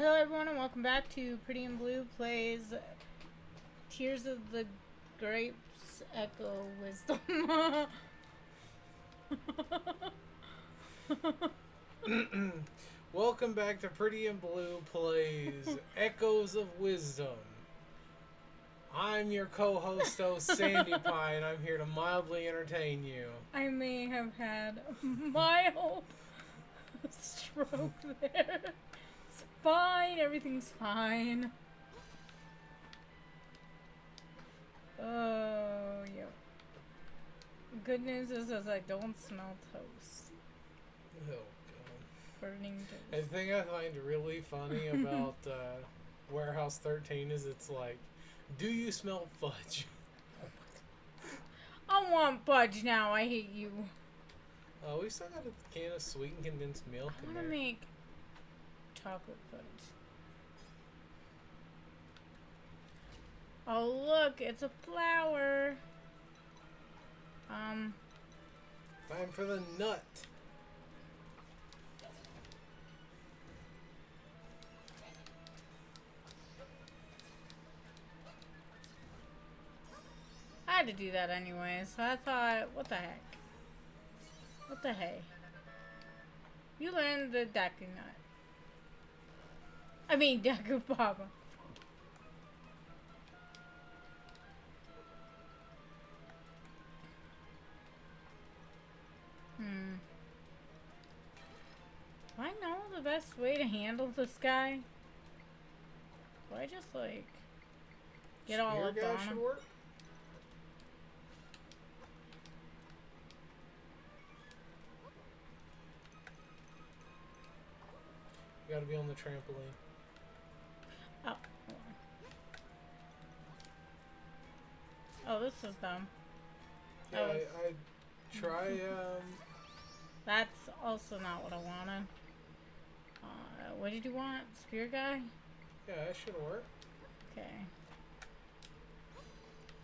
Hello everyone and welcome back to Pretty in Blue Plays Tears of the Grapes Echo Wisdom. Welcome back to Pretty in Blue Plays Echoes of Wisdom. I'm your co-host, Sandypie, and I'm here to mildly entertain you. I may have had a mild stroke there. It's fine, everything's fine. Oh, yeah. Good news is I don't smell toast. Oh, God. Burning toast. The thing I find really funny about Warehouse 13 is it's like, do you smell fudge? I want fudge now, I hate you. Oh, we still got a can of sweetened condensed milk I in want to there. make chocolate fudge. Oh look, it's a flower. Time for the nut. I had to do that anyway, so I thought, what the heck? What the hey? You learned the Deku Nut. I mean, Deku Baba. Do I know the best way to handle this guy? Do I just, like, get all Spear up guy on should him? work. You gotta be on the trampoline. Oh, hold on. Oh, this is dumb. Yeah, I try, That's also not what I wanted. What did you want? Spear guy? yeah, that should work. Okay.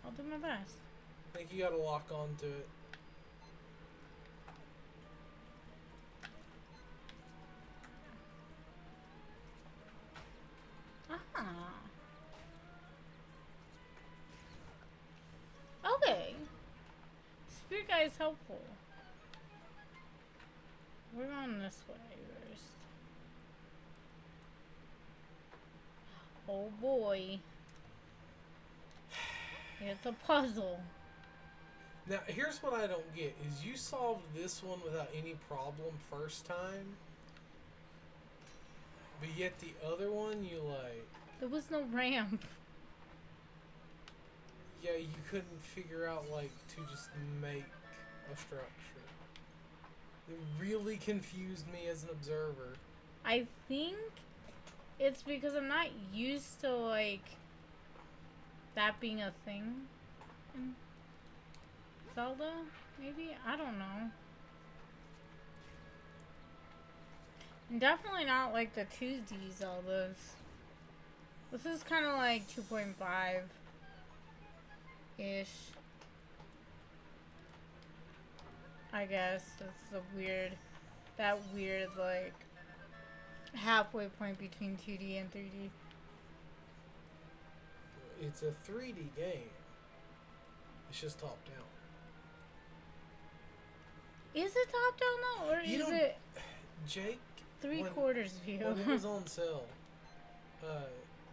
I'll do my best. I think you gotta lock onto it. Ah. Okay. Spear guy is helpful. We're going this way first. Oh boy. It's a puzzle. Now, here's what I don't get, is you solved this one without any problem first time, but yet the other one, you like... There was no ramp. Yeah, you couldn't figure out, like, to just make a structure. It really confused me as an observer. I think it's because I'm not used to, like, that being a thing in Zelda, maybe? I don't know. And definitely not like the 2D Zeldas. This is kind of like 2.5-ish. I guess it's that weird, like, halfway point between 2D and 3D. It's a 3D game. It's just top down. Is it top down though, or is it Jake... 3/4 view? When it was on sale,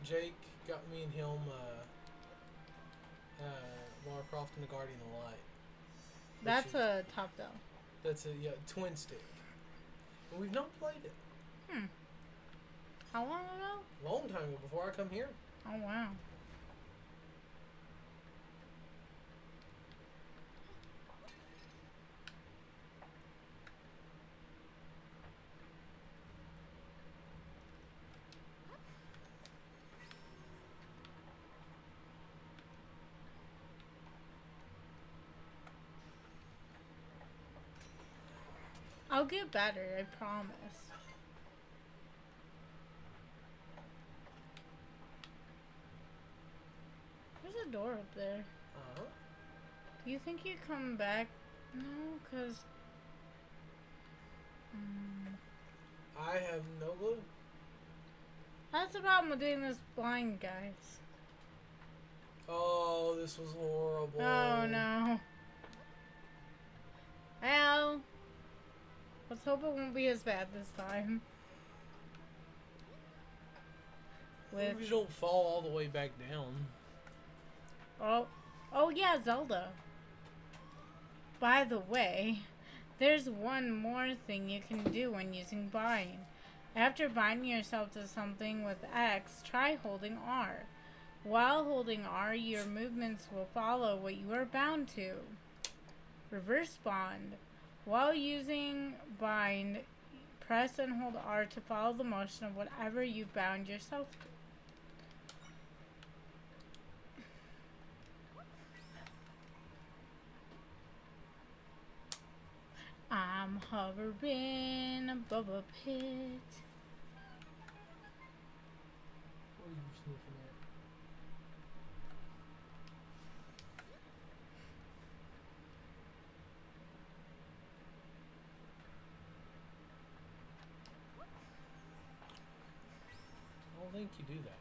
Jake got me and him Lara Croft and the Guardian of Light. That's a top down. That's a twin stick. And we've not played it. How long ago? Long time ago, before I come here. Oh wow. I'll get better, I promise. There's a door up there. Uh-huh. Do you think you'd come back? No, because... I have no clue. That's the problem with doing this blind, guys. Oh, this was horrible. Oh no. Well, let's hope it won't be as bad this time. If you don't fall all the way back down. Oh yeah, Zelda. By the way, there's one more thing you can do when using bind. After binding yourself to something with X, try holding R. While holding R, your movements will follow what you are bound to. Reverse bond. While using bind, press and hold R to follow the motion of whatever you bound yourself to. I'm hovering above a pit. What are you sniffing at? I don't think you do that.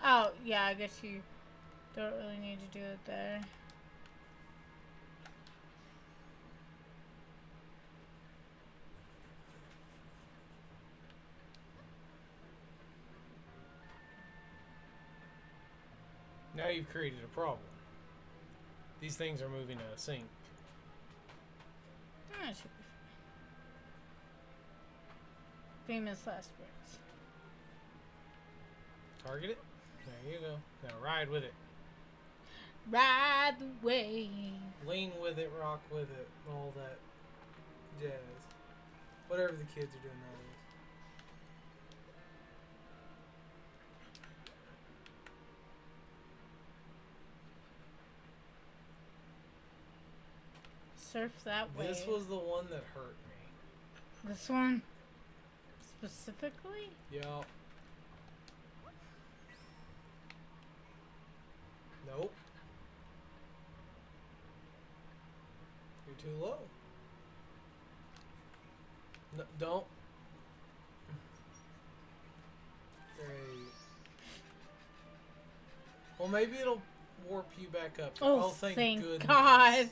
Oh, yeah, I guess you don't really need to do it there. Now you've created a problem. These things are moving out of sync. That should be fine. Famous last words. Target it. There you go. Now ride with it. Ride the wave. Lean with it, rock with it, all that jazz. Whatever the kids are doing nowadays. Surf that wave. This was the one that hurt me. This one? Specifically? Yup. Nope. You're too low. No, don't. Great. Well, maybe it'll warp you back up. Oh, thank goodness. God.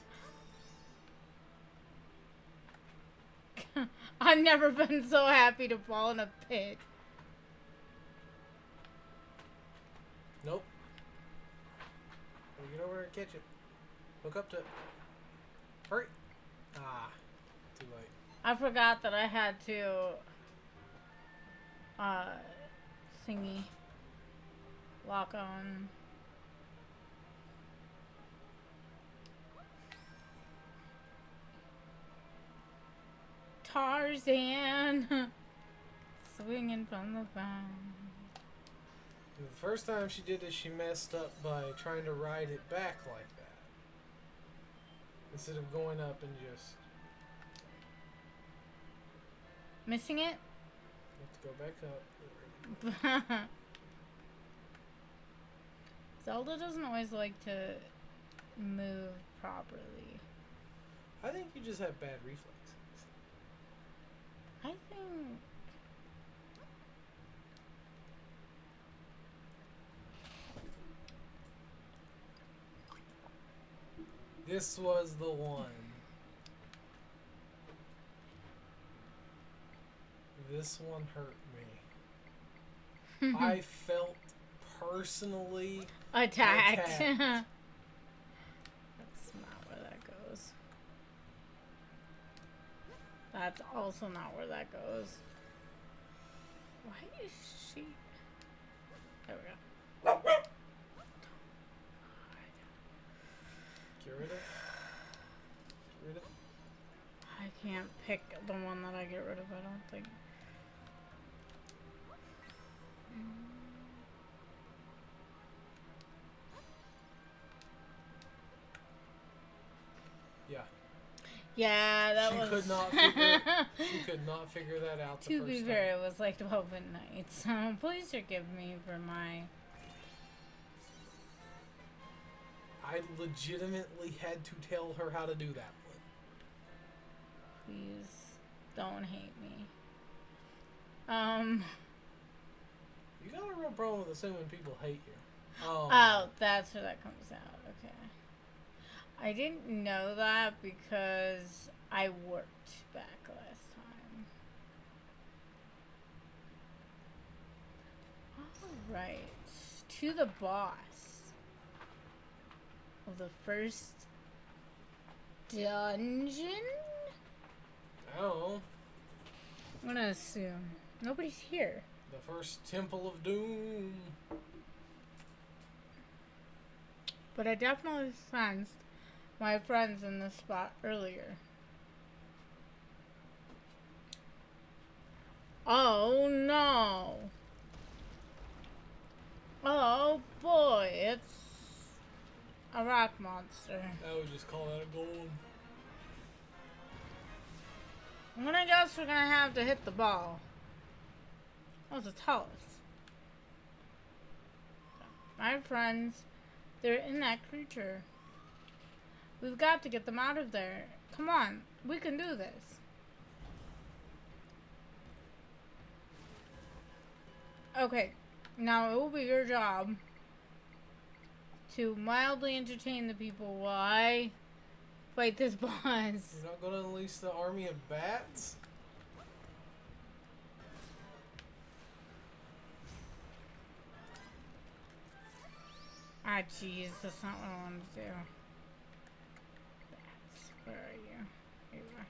I've never been so happy to fall in a pit. Nope. Get over there and catch it. Hook up to it. Hurry. Ah. Too late. I forgot that I had to thingy lock on. Tarzan swinging from the vine. And the first time she did this, she messed up by trying to ride it back like that. Instead of going up and just... Missing it? You have to go back up. Zelda doesn't always like to move properly. I think you just have bad reflexes. I think... This was the one. This one hurt me. I felt personally attacked. attacked. That's not where that goes. That's also not where that goes. Why is she... There we go. Get rid of it. Get rid of it. I can't pick the one that I get rid of, I don't think. Yeah. Yeah, that She was... could not figure that out the To first be time. fair, it was like 12 midnight, so please forgive me for my... I legitimately had to tell her how to do that one. Please don't hate me. You got a real problem with assuming people hate you. Oh, that's where that comes out. Okay. I didn't know that because I worked back last time. Alright. To the boss of the first dungeon? Oh. I'm gonna assume. Nobody's here. The first Temple of Doom. But I definitely sensed my friends in this spot earlier. Oh no! Oh boy, it's a rock monster. I would just call that a golem. I'm gonna guess we're gonna have to hit the ball. Oh, it's a talus. My friends, they're in that creature. We've got to get them out of there. Come on, we can do this. Okay, now it will be your job to mildly entertain the people while I fight this boss. You're not gonna unleash the army of bats? Ah, jeez, that's not what I wanted to do. Bats, where are you? Here you are.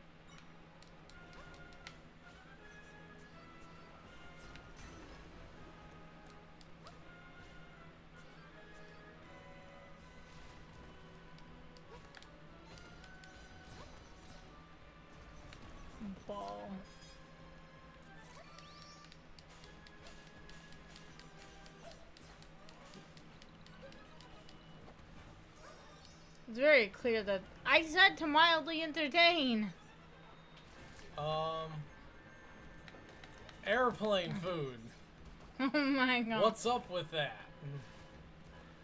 Ball. It's very clear that I said to mildly entertain. Airplane food. Oh my god. What's up with that?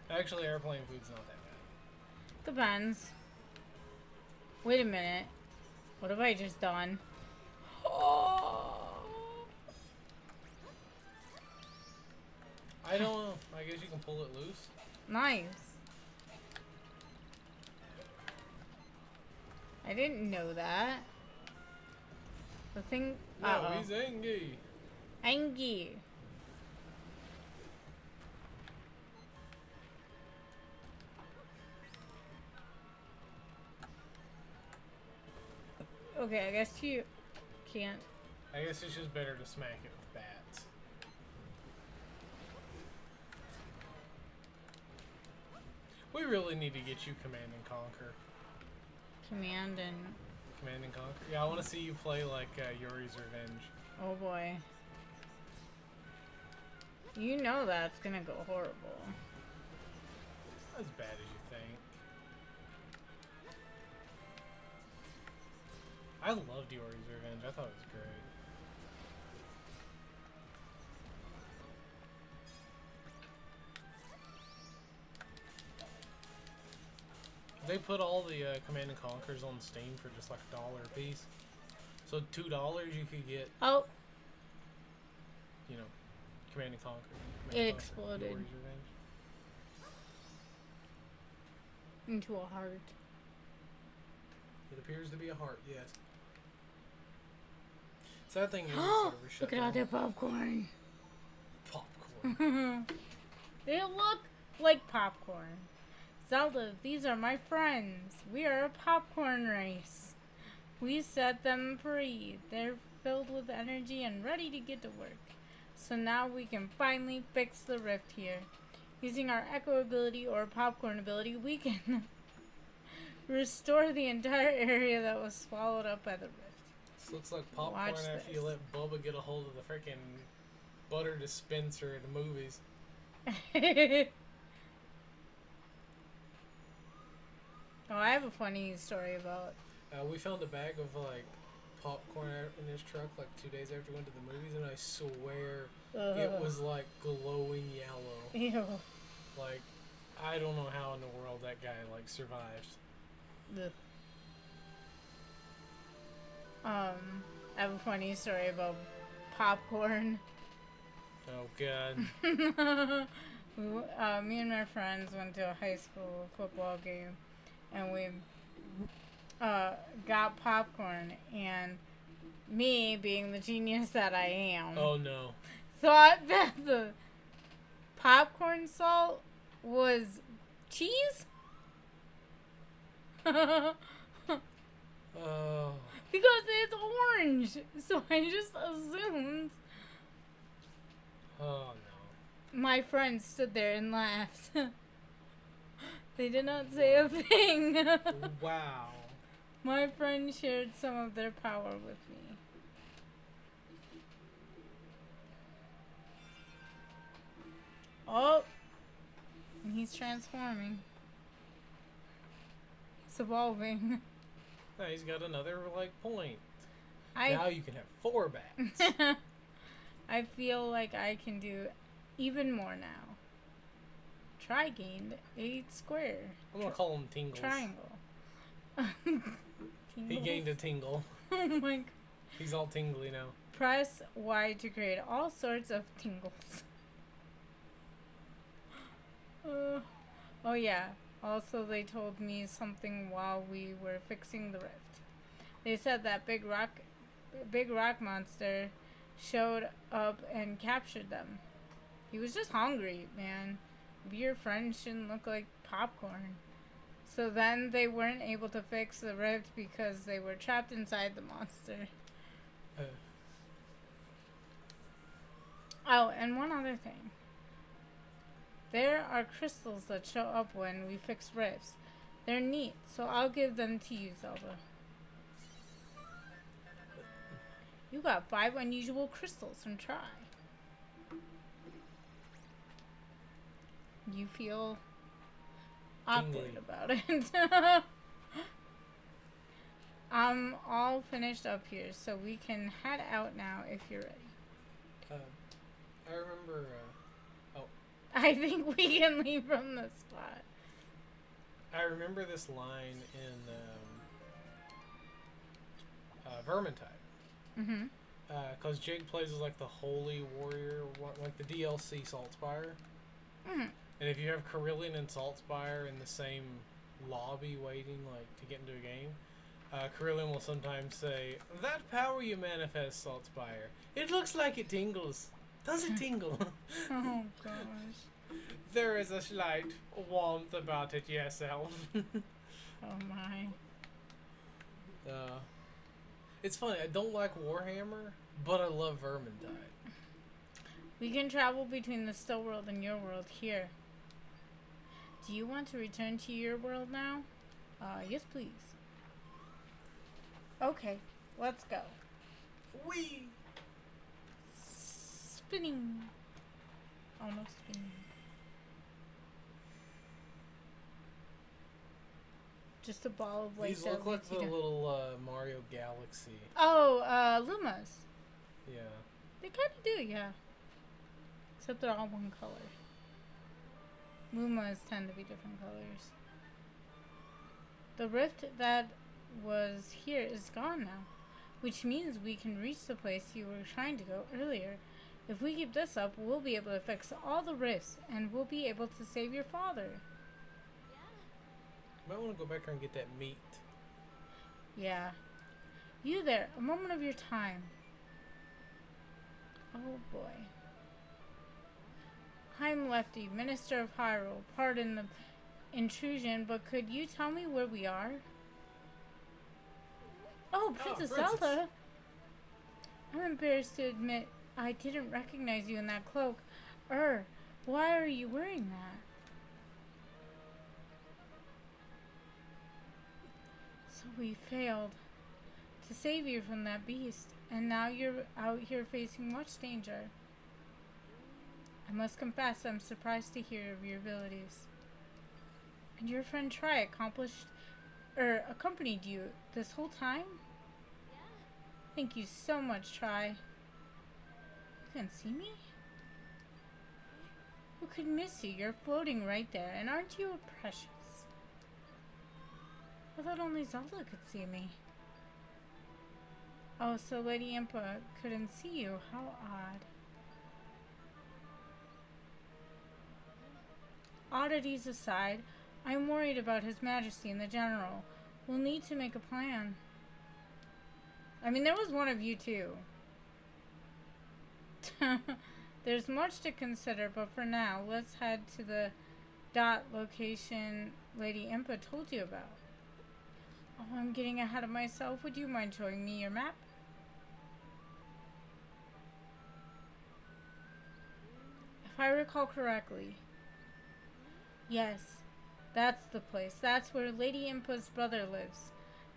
Actually, airplane food's not that bad. Depends. Wait a minute. What have I just done? Oh. I don't know. I guess you can pull it loose. Nice. I didn't know that. The thing. No, he's angry. Angie. Okay, I guess you can't. I guess it's just better to smack it with bats. We really need to get you Command and Conquer. Command and. Command and Conquer? Yeah, I want to see you play like Yuri's Revenge. Oh boy. You know that's gonna go horrible. Not as bad as you think. I loved Yuri's Revenge. I thought it was great. They put all the Command and Conquers on Steam for just like $1 a piece. So $2 you could get, Oh, you know, Command and Conquer. it exploded Yuri's Revenge. into a heart. It appears to be a heart, yes. Sad thing is, the Oh, server shut look at all down. their popcorn. Popcorn. They look like popcorn. Zelda, these are my friends. We are a popcorn race. We set them free. They're filled with energy and ready to get to work. So now we can finally fix the rift here. Using our echo ability or popcorn ability, we can restore the entire area that was swallowed up by the rift. This looks like popcorn Watch after you this. let Bubba get a hold of the freaking butter dispenser in the movies. Oh, I have a funny story about. We found a bag of like popcorn in his truck like 2 days after we went to the movies, and I swear it was like glowing yellow. Ew. Like, I don't know how in the world that guy like survived. Ugh. I have a funny story about popcorn. Oh god. Me and my friends went to a high school football game, and we got popcorn, and me, being the genius that I am, Oh no. thought that the popcorn salt was cheese. Oh. Because it's orange, so I just assumed. Oh no. My friends stood there and laughed. They did not say a thing. Wow. My friends shared some of their power with me. Oh, he's transforming. He's evolving. Now he's got another like point. I Now you can have 4 bats. I feel like I can do even more now. Try gained 8 square. I'm gonna call him Tingles. Triangle. He gained a tingle. Oh my god. He's all tingly now. Press Y to create all sorts of tingles. Oh yeah. Also, they told me something while we were fixing the rift. They said that big rock monster showed up and captured them. He was just hungry, man. Your friends shouldn't look like popcorn. So then they weren't able to fix the rift because they were trapped inside the monster. Oh, and one other thing. There are crystals that show up when we fix rifts. They're neat, so I'll give them to you, Zelda. You got 5 unusual crystals from Try. You feel awkward about it. I'm all finished up here, so we can head out now if you're ready. I remember. I think we can leave from the spot. I remember this line in Vermintide. Mm-hmm. Because Jake plays as like the holy warrior, like the DLC Saltspire. Mm-hmm. And if you have Carillion and Saltspire in the same lobby waiting like to get into a game, Carillion will sometimes say, "That power you manifest, Saltspire, it looks like it tingles. Does it tingle?" Oh gosh. There is a slight warmth about it, yes, Elf. Oh my. It's funny, I don't like Warhammer, but I love Vermintide. We can travel between the still world and your world here. Do you want to return to your world now? Yes please. Okay, let's go. Whee! Spinning. Oh no, spinning. Just a ball of light. These look like the little Mario Galaxy. Oh, Lumas. Yeah. They kind of do, yeah. Except they're all one color. Lumas tend to be different colors. The rift that was here is gone now, which means we can reach the place you were trying to go earlier. If we keep this up, we'll be able to fix all the rifts, and we'll be able to save your father. Might want to go back there and get that meat. Yeah. You there, a moment of your time. Oh boy. I'm Lefty, Minister of Hyrule. Pardon the intrusion, but could you tell me where we are? Oh, Princess Zelda! I'm embarrassed to admit I didn't recognize you in that cloak. Why are you wearing that? So we failed to save you from that beast, and now you're out here facing much danger. I must confess, I'm surprised to hear of your abilities. And your friend Tri accompanied you this whole time? Thank you so much, Tri. You can see me? Who could miss you? You're floating right there, and aren't you precious? I thought only Zelda could see me. Oh, so Lady Impa couldn't see you. How odd. Oddities aside, I'm worried about His Majesty and the General. We'll need to make a plan. I mean, there was one of you too. There's much to consider, but for now, let's head to the dot location Lady Impa told you about. Oh, I'm getting ahead of myself. Would you mind showing me your map? If I recall correctly, yes, that's the place. That's where Lady Impa's brother lives.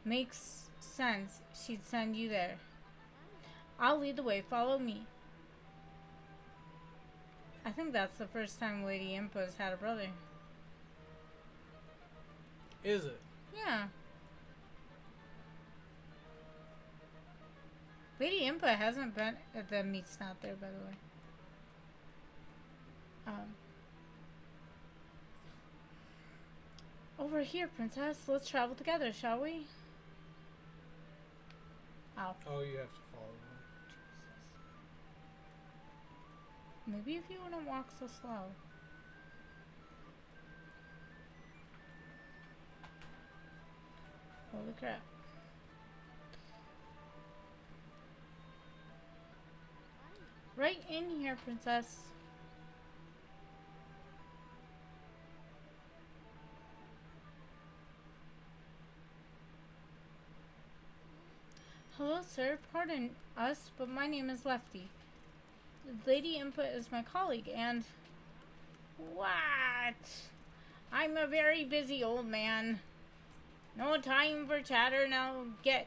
Makes sense she'd send you there. I'll lead the way. Follow me. I think that's the first time Lady Impa's had a brother. Is it? Yeah. Lady Impa hasn't been... the meat's not there, by the way. Over here, princess. Let's travel together, shall we? Ow. Oh, you have to follow them. Maybe if you wouldn't walk so slow. Holy crap. Right in here, princess. Hello, sir. Pardon us, but my name is Lefty. Lady Impa is my colleague, and... What? I'm a very busy old man. No time for chatter now. Get.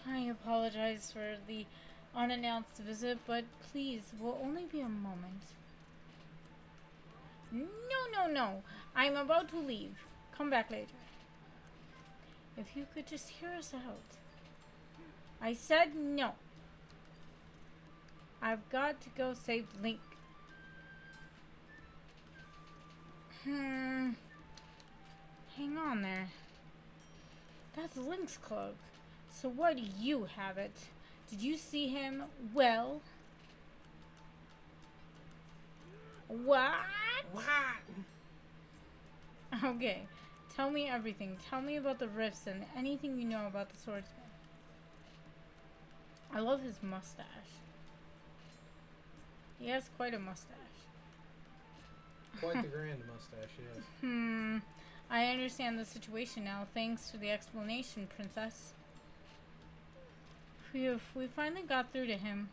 I apologize for the unannounced visit, but please, will only be a moment. No. I'm about to leave. Come back later. If you could just hear us out. I said no. I've got to go save Link. Hang on there. That's Link's cloak. So why do you have it? Did you see him? Well... What? Okay. Tell me everything. Tell me about the rifts and anything you know about the swordsman. I love his mustache. He has quite a mustache. Quite the grand mustache, yes. I understand the situation now. Thanks for the explanation, princess. Phew, we finally got through to him.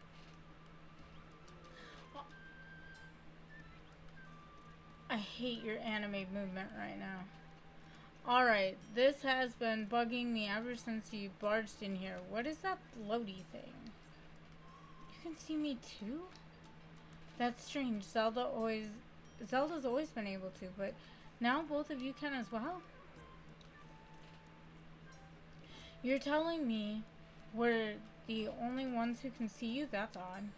I hate your anime movement right now. Alright, this has been bugging me ever since you barged in here. What is that floaty thing? You can see me too? That's strange. Zelda's always been able to, but now both of you can as well? You're telling me we're the only ones who can see you? That's odd.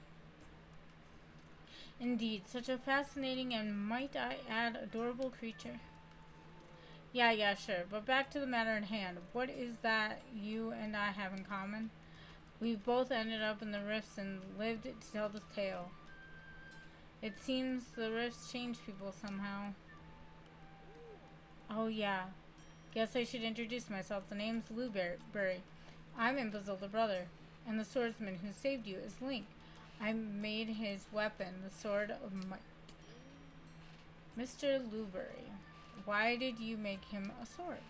Indeed, such a fascinating and, might I add, adorable creature. Yeah, sure. But back to the matter at hand. What is that you and I have in common? We both ended up in the rifts and lived to tell the tale. It seems the rifts change people somehow. Oh yeah. Guess I should introduce myself. The name's Blueberry. I'm Impa's older brother. And the swordsman who saved you is Link. I made his weapon, the Sword of Might. Mr. Blueberry, why did you make him a sword?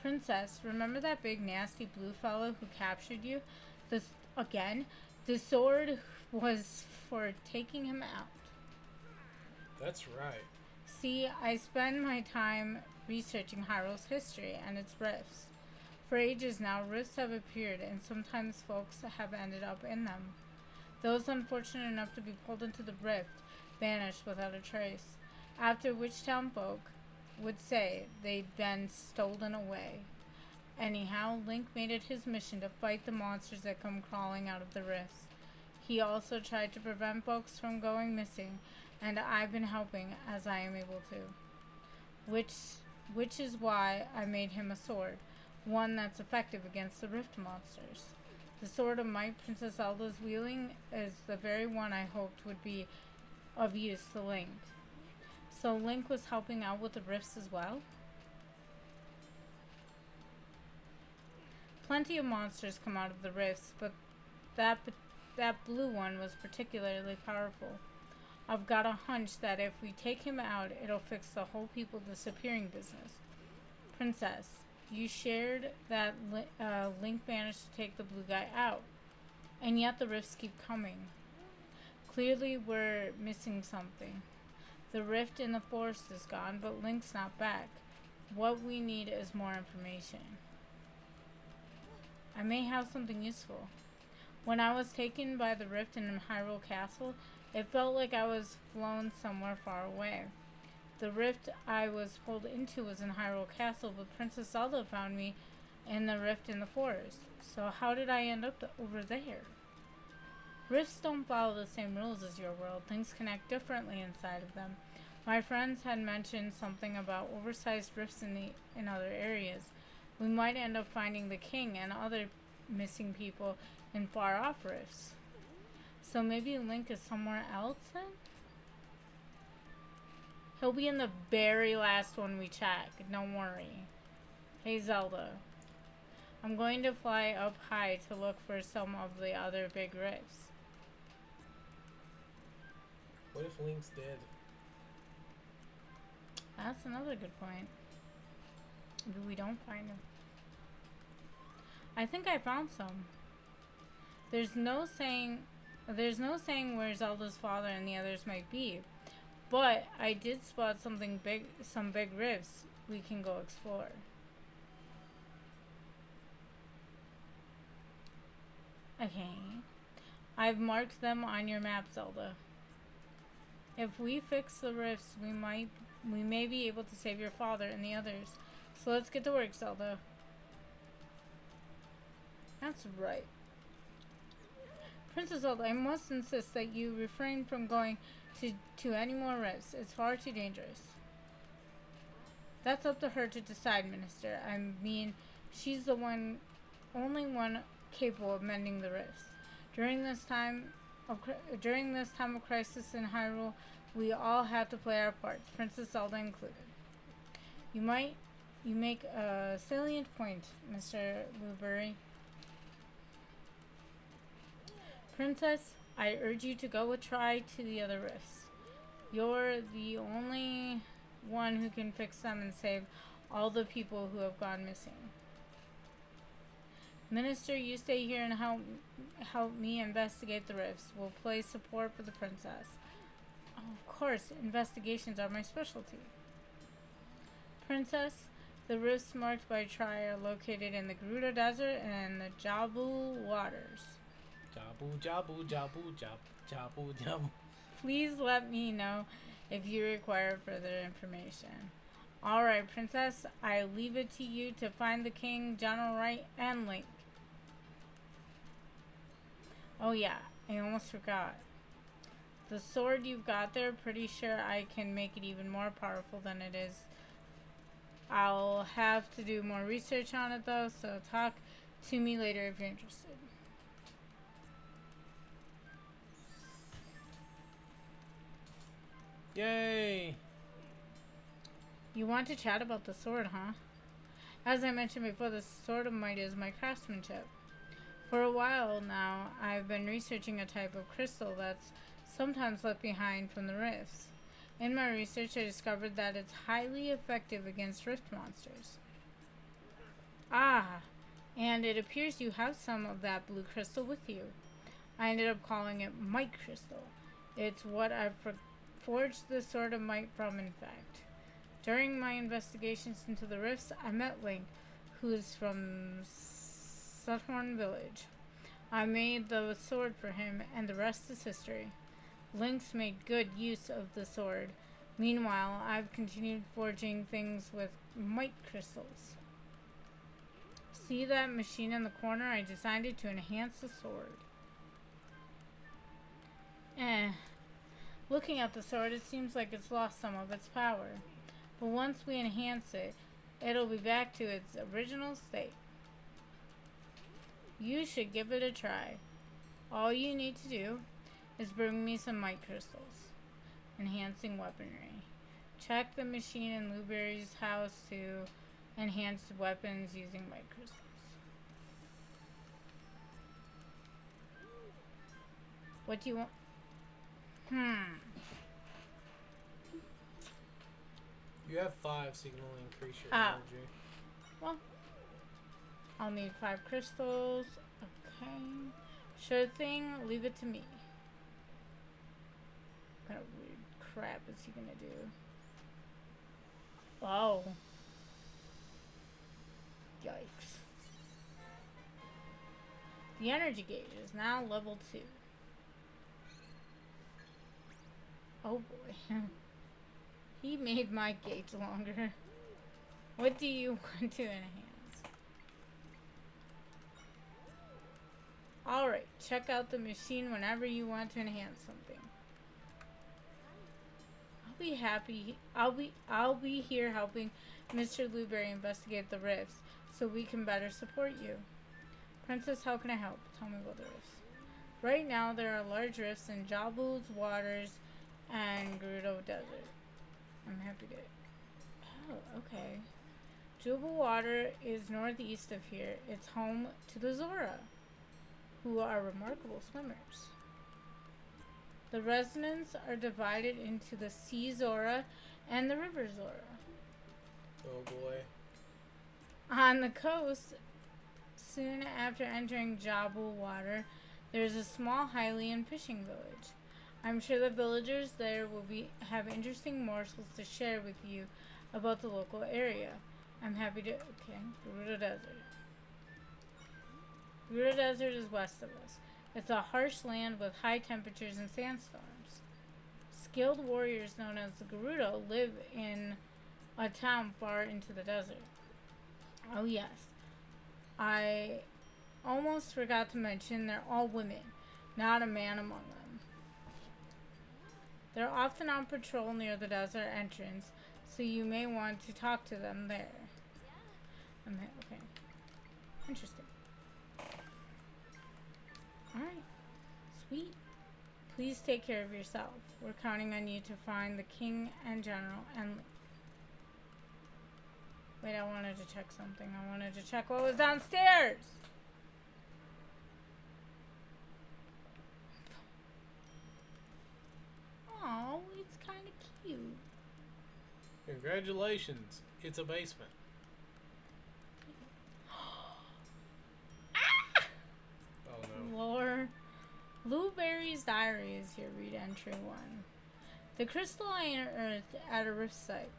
Princess, remember that big nasty blue fellow who captured you? The sword was for taking him out. That's right. See, I spend my time researching Hyrule's history and its rifts. For ages now, rifts have appeared, and sometimes folks have ended up in them. Those unfortunate enough to be pulled into the rift vanished without a trace, after which townfolk would say they'd been stolen away. Anyhow, Link made it his mission to fight the monsters that come crawling out of the rifts. He also tried to prevent folks from going missing, and I've been helping as I am able to. Which is why I made him a sword. one that's effective against the Rift monsters. The Sword of Might Princess Zelda's wielding is the very one I hoped would be of use to Link. So Link was helping out with the rifts as well? Plenty of monsters come out of the rifts, but that blue one was particularly powerful. I've got a hunch that if we take him out, it'll fix the whole people disappearing business. Princess, you shared that Link managed to take the blue guy out, and yet the rifts keep coming. Clearly we're missing something. The rift in the forest is gone, but Link's not back. What we need is more information. I may have something useful. When I was taken by the rift in Hyrule Castle, it felt like I was flown somewhere far away. The rift I was pulled into was in Hyrule Castle, but Princess Zelda found me in the rift in the forest. So how did I end up over there? Rifts don't follow the same rules as your world. Things connect differently inside of them. My friends had mentioned something about oversized rifts in other areas. We might end up finding the king and other missing people in far-off rifts. So maybe Link is somewhere else then? He'll be in the very last one we check. Don't worry. Hey Zelda. I'm going to fly up high to look for some of the other big rifts. What if Link's dead? That's another good point. Maybe we don't find him. I think I found some. There's no saying where Zelda's father and the others might be. But I did spot some big rifts we can go explore. Okay. I've marked them on your map, Zelda. If we fix the rifts, we may be able to save your father and the others. So let's get to work, Zelda. That's right. Princess Zelda, I must insist that you refrain from going to any more rifts. It's far too dangerous. That's up to her to decide, Minister. I mean, she's the only one capable of mending the rifts. During this time of crisis in Hyrule, we all have to play our parts, Princess Zelda included. You make a salient point, Mr. Blueberry. Princess, I urge you to go try to the other rifts. You're the only one who can fix them and save all the people who have gone missing. Minister, you stay here and help me investigate the rifts. We'll play support for the princess. Oh, of course, investigations are my specialty. Princess, the rifts marked by Tri are located in the Gerudo Desert and the Jabu waters. Jabu, jabu, jabu, jabu, jabu. Please let me know if you require further information. Alright, Princess, I leave it to you to find the king, General Wright, and Link. Oh yeah, I almost forgot. The sword you've got there, pretty sure I can make it even more powerful than it is. I'll have to do more research on it though, so talk to me later if you're interested. Yay! You want to chat about the sword, huh? As I mentioned before, the Sword of Might is my craftsmanship. For a while now, I've been researching a type of crystal that's sometimes left behind from the rifts. In my research, I discovered that it's highly effective against rift monsters. Ah, and it appears you have some of that blue crystal with you. I ended up calling it Might Crystal. It's what I've forged the Sword of Might from, in fact. During my investigations into the rifts, I met Link, who's from Suthorn Village. I made the sword for him, and the rest is history. Link's made good use of the sword. Meanwhile, I've continued forging things with might crystals. See that machine in the corner? I designed it to enhance the sword. Looking at the sword, it seems like it's lost some of its power. But once we enhance it, it'll be back to its original state. You should give it a try. All you need to do is bring me some might crystals. Enhancing weaponry. Check the machine in Blueberry's house to enhance weapons using might crystals. What do you want? You have 5, so you can only increase your Oh. energy. Well, I'll need 5 crystals. Okay. Sure thing. Leave it to me. What kind of weird crap is he gonna do? Oh. Yikes. The energy gauge is now level 2. Oh boy. He made my gauge longer. What do you want to enhance? Alright, check out the machine whenever you want to enhance something. I'll be here helping Mr. Blueberry investigate the rifts so we can better support you. Princess, how can I help? Tell me about the rifts. Right now there are large rifts in Jabul's waters and Gerudo Desert. I'm happy to... Oh, okay. Jubal Water is northeast of here. It's home to the Zora, who are remarkable swimmers. The residents are divided into the Sea Zora and the River Zora. Oh boy. On the coast, soon after entering Jabul Water, there is a small Hylian fishing village. I'm sure the villagers there will have interesting morsels to share with you about the local area. I'm happy to... Okay, Gerudo Desert. Gerudo Desert is west of us. It's a harsh land with high temperatures and sandstorms. Skilled warriors known as the Gerudo live in a town far into the desert. Oh yes. I almost forgot to mention they're all women, not a man among them. They're often on patrol near the desert entrance, so you may want to talk to them there. Okay. Interesting. Alright. Sweet. Please take care of yourself. We're counting on you to find the king and general and... Wait, I wanted to check something. I wanted to check what was downstairs! Oh, it's kind of cute. Congratulations. It's a basement. Oh no. Lore. Blueberry's diary is here. Read entry 1. The crystal I unearthed at a rift site,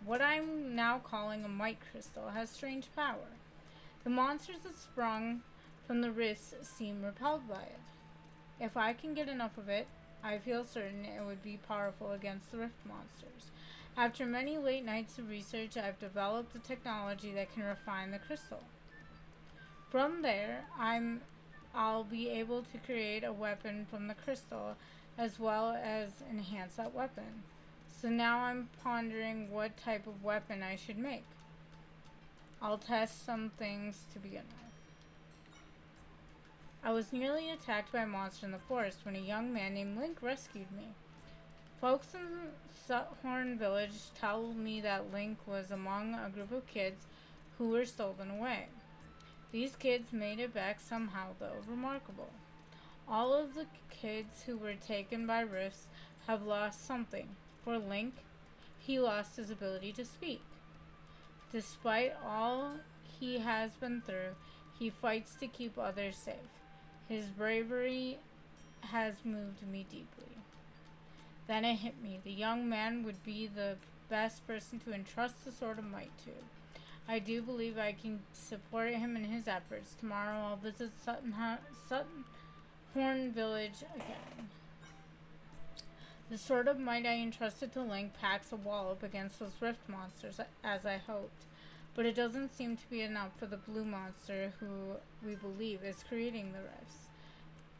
what I'm now calling a might crystal, has strange power. The monsters that sprung from the rifts seem repelled by it. If I can get enough of it, I feel certain it would be powerful against the rift monsters. After many late nights of research, I've developed a technology that can refine the crystal. From there, I'll be able to create a weapon from the crystal as well as enhance that weapon. So now I'm pondering what type of weapon I should make. I'll test some things to begin with. I was nearly attacked by a monster in the forest when a young man named Link rescued me. Folks in Suthorn Village tell me that Link was among a group of kids who were stolen away. These kids made it back somehow, though. Remarkable. All of the kids who were taken by rifts have lost something. For Link, he lost his ability to speak. Despite all he has been through, he fights to keep others safe. His bravery has moved me deeply. Then it hit me. The young man would be the best person to entrust the Sword of Might to. I do believe I can support him in his efforts. Tomorrow I'll visit Horn Village again. The Sword of Might I entrusted to Link packs a wall up against those rift monsters, as I hoped. But it doesn't seem to be enough for the blue monster who we believe is creating the rifts.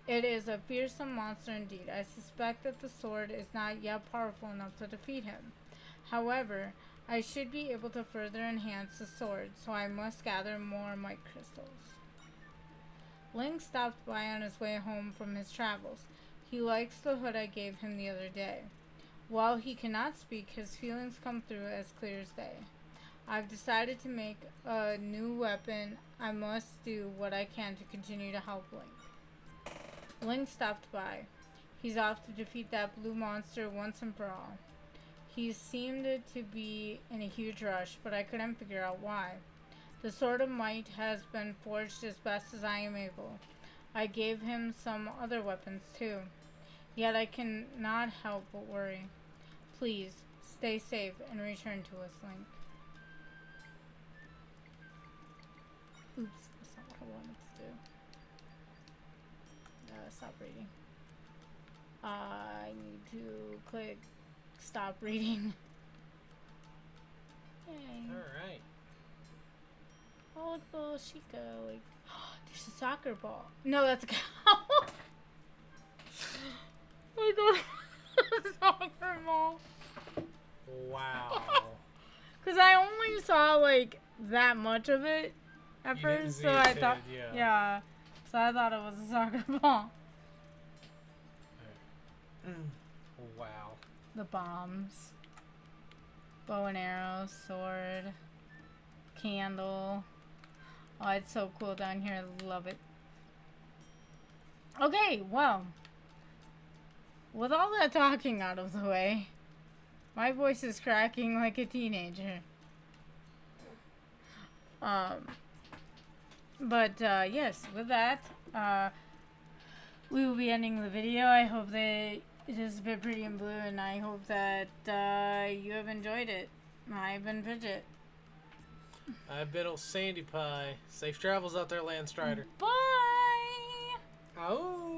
It is a fearsome monster indeed. I suspect that the sword is not yet powerful enough to defeat him. However, I should be able to further enhance the sword, so I must gather more might crystals. Link stopped by on his way home from his travels. He likes the hood I gave him the other day. While he cannot speak, his feelings come through as clear as day. I've decided to make a new weapon. I must do what I can to continue to help Link. Link stopped by. He's off to defeat that blue monster once and for all. He seemed to be in a huge rush, but I couldn't figure out why. The Sword of Might has been forged as best as I am able. I gave him some other weapons too. Yet I cannot help but worry. Please, stay safe and return to us, Link. Oops, that's not what I wanted to do. Stop reading. I need to click stop reading. Yay. Alright. Oh, look, little Chica. Like, there's a soccer ball. No, that's a cow. Oh my god. Soccer ball. Wow. Because I only saw, like, that much of it at You first, didn't see so it I thought, dead, yeah. So I thought it was a soccer ball. Wow. The bombs. Bow and arrow, sword, candle. Oh, it's so cool down here. I love it. Okay, well. With all that talking out of the way, my voice is cracking like a teenager. Yes, with that, we will be ending the video. I hope that it is a bit pretty and blue, and I hope that you have enjoyed it. I've been Fidget. I've been old Sandypie. Safe travels out there, Landstrider. Bye! Oh.